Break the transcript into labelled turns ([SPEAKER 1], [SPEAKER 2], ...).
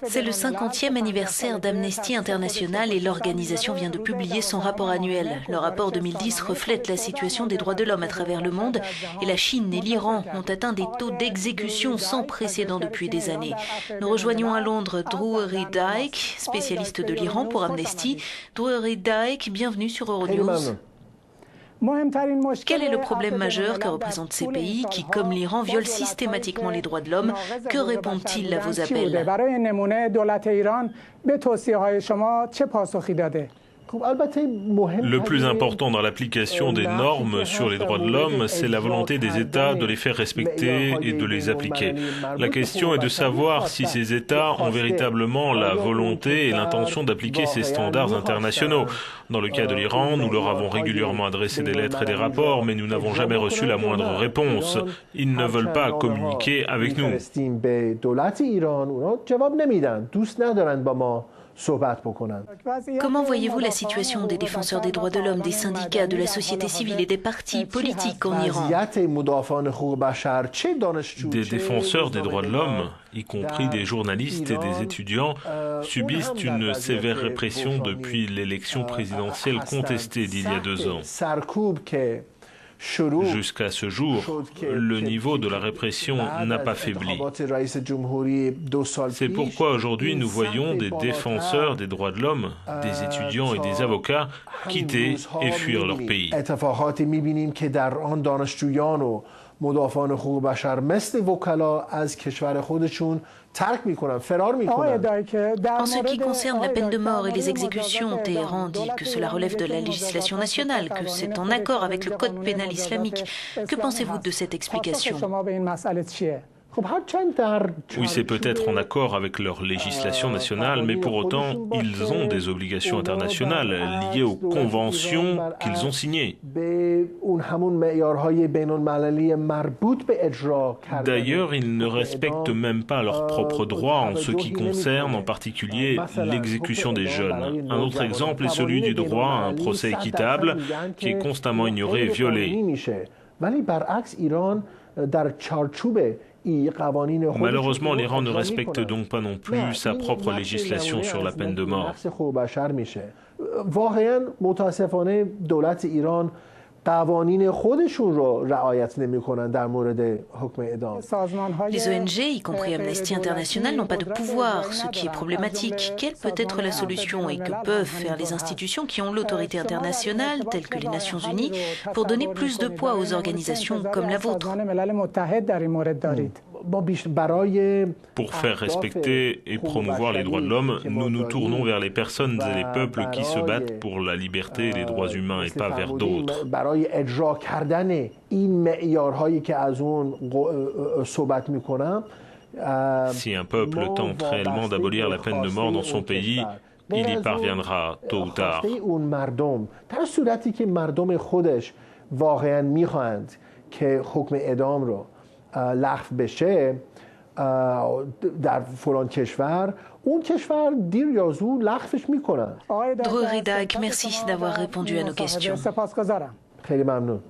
[SPEAKER 1] C'est le 50e anniversaire d'Amnesty International et l'organisation vient de publier son rapport annuel. Le rapport 2010 reflète la situation des droits de l'homme à travers le monde et la Chine et l'Iran ont atteint des taux d'exécution sans précédent depuis des années. Nous rejoignons à Londres Drury Dyke, spécialiste de l'Iran pour Amnesty. Drury Dyke, bienvenue sur Euronews. Quel est le problème majeur que représentent ces pays qui, comme l'Iran, violent systématiquement les droits de l'homme? Que répondent-ils à vos appels?
[SPEAKER 2] Le plus important dans l'application des normes sur les droits de l'homme, c'est la volonté des États de les faire respecter et de les appliquer. La question est de savoir si ces États ont véritablement la volonté et l'intention d'appliquer ces standards internationaux. Dans le cas de l'Iran, nous leur avons régulièrement adressé des lettres et des rapports, mais nous n'avons jamais reçu la moindre réponse. Ils ne veulent pas communiquer avec nous.
[SPEAKER 1] Comment voyez-vous la situation des défenseurs des droits de l'homme, des syndicats, de la société civile et des partis politiques en Iran?
[SPEAKER 2] Des défenseurs des droits de l'homme, y compris des journalistes et des étudiants, subissent une sévère répression depuis l'élection présidentielle contestée d'il y a 2 ans. Jusqu'à ce jour, le niveau de la répression n'a pas faibli. C'est pourquoi aujourd'hui nous voyons des défenseurs des droits de l'homme, des étudiants et des avocats quitter et fuir leur pays.
[SPEAKER 3] مدافعان حقوق بشر مثل وکلا از کشور خودشون ترک میکنن فرار میکنن.
[SPEAKER 1] En ce qui concerne la peine de mort et les exécutions, Téhéran dit que cela relève de la législation nationale, que c'est en accord avec le code pénal islamique. Que pensez-vous de cette explication?
[SPEAKER 2] Oui, c'est peut-être en accord avec leur législation nationale, mais pour autant, ils ont des obligations internationales liées aux conventions qu'ils ont signées. D'ailleurs, ils ne respectent même pas leurs propres droits en ce qui concerne en particulier l'exécution des jeunes. Un autre exemple est celui du droit à un procès équitable qui est constamment ignoré et violé. Malheureusement, l'Iran ne respecte donc pas non plus sa propre législation sur la peine de mort.
[SPEAKER 1] Les ONG, y compris Amnesty International, n'ont pas de pouvoir, ce qui est problématique. Quelle peut être la solution et que peuvent faire les institutions qui ont l'autorité internationale, telles que les Nations Unies, pour donner plus de poids aux organisations comme la vôtre?
[SPEAKER 2] Pour faire respecter et promouvoir les droits de l'homme, nous nous tournons vers les personnes et les peuples qui se battent pour la liberté et les droits humains et pas vers d'autres. Si un peuple tente réellement d'abolir la peine de mort dans son pays, il y parviendra tôt ou tard.
[SPEAKER 3] لغو بشه در فلان کشور اون کشور دیر یا زود لغوش میکنن.
[SPEAKER 1] Drury Dyke, merci d'avoir répondu à nos questions.
[SPEAKER 3] خیلی ممنون.